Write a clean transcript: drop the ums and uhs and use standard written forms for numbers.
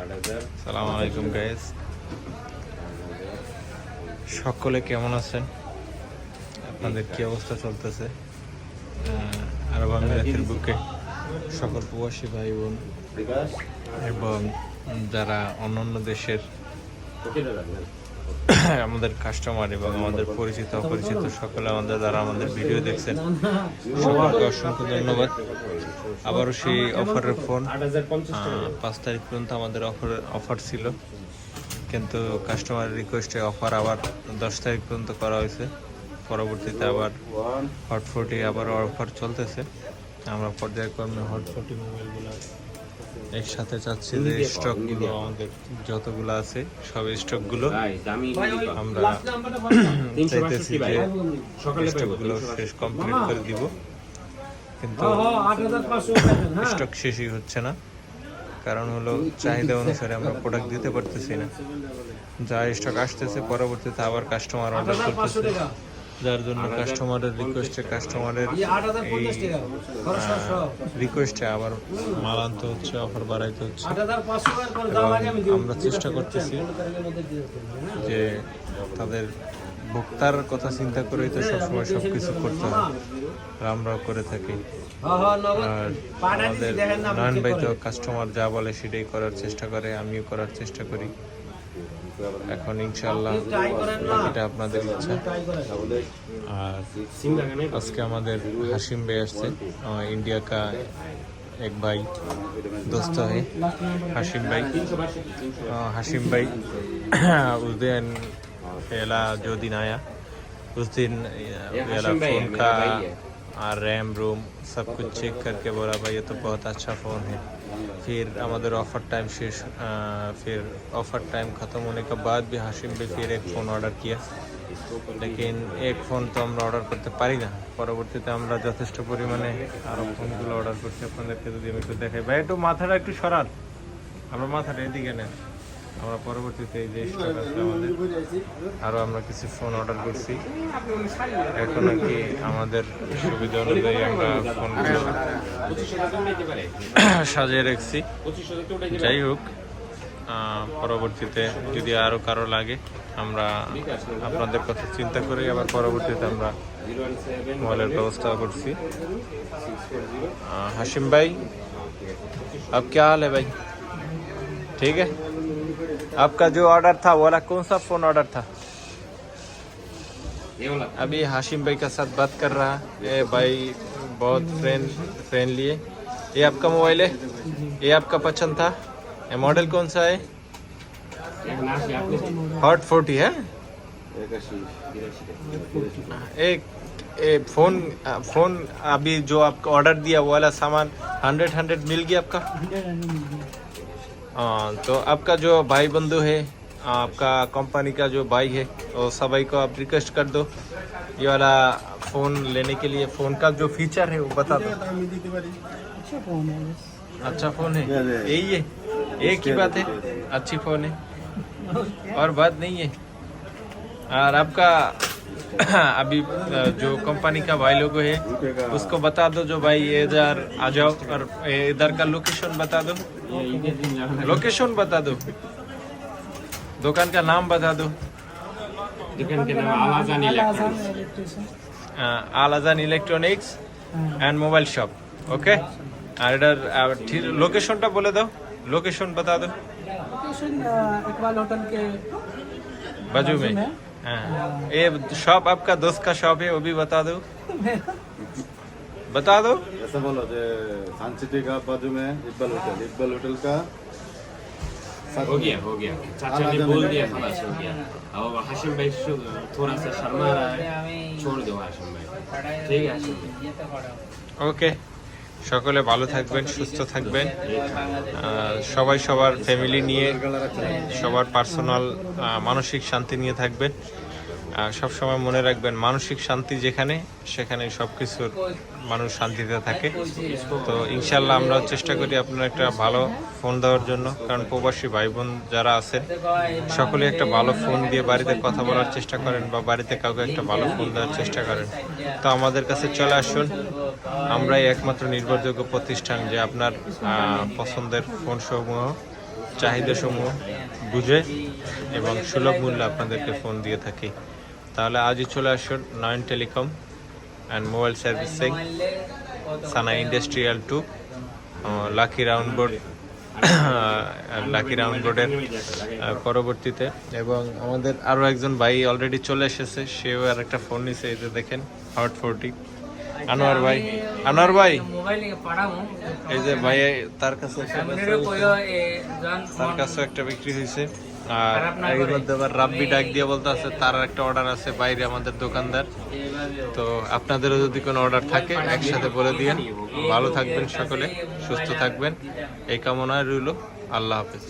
সালামু আলাইকুম গাইস, সকলে কেমন আছেন? আপনাদের কি অবস্থা চলতেছে? আরব আমিরাতের বুকে সকল প্রবাসী ভাই বোন এবং যারা অন্যান্য দেশের আমাদের কাস্টমার এবং আমাদের পরিচিত অপরিচিত সকলে যারা আমাদের ভিডিও দেখছেন, সকলকে অসংখ্য ধন্যবাদ। আবারও সেই অফারের ফোন 5 তারিখ পর্যন্ত আমাদের অফার ছিল, কিন্তু কাস্টমারের রিকোয়েস্টে অফার আবার 10 তারিখ পর্যন্ত করা হয়েছে। পরবর্তীতে আবার হট 40 আবার অফার চলতেছে। আমরা পর্যায়ক্রমে হট 40 মোবাইলগুলো একসাথে চাচ্ছি যে স্টকগুলো আমাদের যতগুলো আছে সব স্টকগুলো আমরা চাইতেছি যে স্টকগুলো শেষ কমপ্লিট করে দিব, কিন্তু স্টক শেষই হচ্ছে না। কারণ হলো চাহিদা অনুসারে আমরা প্রোডাক্ট দিতে পারতেছি না। যা স্টক আসতেছে পরবর্তীতে আবার কাস্টমার অর্ডার করতেছে, যার জন্য কাস্টমারের রিকোয়েস্টে আবার মাল আনতে হচ্ছে, অফার বাড়াইতে হচ্ছে। আমরা চেষ্টা করতেছি যে তাদের ভোক্তার কথা চিন্তা করেই তো সবসময় সবকিছু করতে হয়, আর আমরাও করে থাকি। আর আমাদের নয়ন ভাই তো কাস্টমার যা বলে সেটাই করার চেষ্টা করে, আমিও করার চেষ্টা করি। এখন ইনশাআল্লাহ এটা আপনাদের ইচ্ছা। আর আজকে আমাদের হাশিম ভাই আসছে, इंडिया का एक भाई दोस्त है हाशिम भाई उस दिन पहला जो दिन आया उस दिन पहला फ़ोन का रैम रोम सब कुछ चेक करके बोला भाई ये तो बहुत अच्छा फ़ोन है। फिर हमारे ऑफ़र टाइम शेष फिर ऑफ़र टाइम ख़त्म होने के बाद भी हाशिम भाई फिर एक फ़ोन ऑर्डर किया, लेकिन एक फ़ोन तो আমরা অর্ডার করতে পারি না। পরবর্তীতে আমরা যথেষ্ট পরিমাণে আরও ফোনগুলো অর্ডার করছি। আপনাদেরকে যদি আমি একটু দেখাই, ভাই একটু মাথাটা একটু সরান, আমরা মাথাটা এদিকে নেন। আমরা পরবর্তীতে এই যে স্টক আছে আমাদের আরও আমরা কিছু ফোন অর্ডার করছি। এখন আর কি আমাদের সুবিধা অনুযায়ী আমরা ফোনগুলো সাজিয়ে রাখছি। যাই হোক, পরবর্তীতে যদি আরও কারো লাগে আমরা আপনাদের কথা চিন্তা করে আবার পরবর্তীতে আমরা মোবাইলের ব্যবস্থা করছি। हाशिम भाई अब क्या हाल है भाई? ठीक है, आपका जो ऑर्डर था वो वाला कौन सा फ़ोन ऑर्डर था? अभी हाशिम भाई का साथ बात कर रहा है। ये भाई बहुत फ्रेंडली है। ये आपका मोबाइल है, ये आपका पसंद था। ये मॉडल कौन सा है? हॉट 40 है। एक फोन अभी जो आपका ऑर्डर दिया वो वाला सामान 100 मिल गया आपका? तो आपका जो भाई बंधु है, आपका कंपनी का जो भाई है, वो सभी को आप रिक्वेस्ट कर दो ये वाला फ़ोन लेने के लिए। फ़ोन का जो फीचर है वो बता दो। अच्छा फ़ोन है, यही है, एक ही बात है, अच्छी फ़ोन है और बात नहीं है। और आपका अभी जो कंपनी का भाई लोगो है उसको बता दो, जो भाई इधर आ जाओ और इधर का लोकेशन बता दो, दुकान का नाम बता दो। दुकान के नाम Alajan electronics and mobile shop. Okay, और इधर लोकेशनটা বলে দাও, लोकेशन बता दो। इकबाल होटल के बाजू में। हाँ, ये शॉप आपका दोस्त का शॉप है, वो भी बता दो। ऐसा बोलो जो सन सिटी का बाजू में इकबाल होटल का हो गया चाचा ने बोल दिया, खलास हो गया। अब हाशिम भाई थोड़ा सा शर्मा रहा है, छोड़ दो हाशिम भाई, ठीक है हाशिम भाई। ওকে, সকলে ভালো থাকবেন, সুস্থ থাকবেন। সবাই সবার ফ্যামিলি নিয়ে, সবার পার্সোনাল মানসিক শান্তি নিয়ে থাকবেন। সব সময় মনে রাখবেন, মানসিক শান্তি যেখানে সেখানে সব কিছুর মানুষ শান্তিতে থাকে। তো ইনশাল্লাহ আমরা চেষ্টা করি আপনার একটা ভালো ফোন দেওয়ার জন্য, কারণ প্রবাসী ভাই বোন যারা আছেন সকলে একটা ভালো ফোন দিয়ে বাড়িতে কথা বলার চেষ্টা করেন বা বাড়িতে কাউকে একটা ভালো ফোন দেওয়ার চেষ্টা করেন। তো আমাদের কাছে চলে আসুন, আমরাই একমাত্র নির্ভরযোগ্য প্রতিষ্ঠান যে আপনার পছন্দের ফোন সমূহ চাহিদা সমূহ বুঝে এবং সুলভ মূল্যে আপনাদেরকে ফোন দিয়ে থাকি। তাহলে আজই চলে আসুন Nayan telecom and mobile servicing, Sana industrial 2, lucky round board, lucky round বোর্ডের পরবর্তীতে। এবং আমাদের আরও একজন ভাই অলরেডি চলে এসেছে, সেও আর একটা ফোন নিছে, এই যে দেখেন হট 40। আনোয়ার ভাই, আনোয়ার ভাই এই যে ভাই, তার কাছে একটা বিক্রি হয়েছে। আর এর মধ্যে আবার রাব্বি ডাক দিয়ে বলতে আছে তার একটা অর্ডার আছে বাইরে আমাদের দোকানদার। তো আপনাদেরও যদি কোনো অর্ডার থাকে একসাথে বলে দিয়েন। ভালো থাকবেন সকলে, সুস্থ থাকবেন এই কামনায় রইল। আল্লাহ হাফেজ।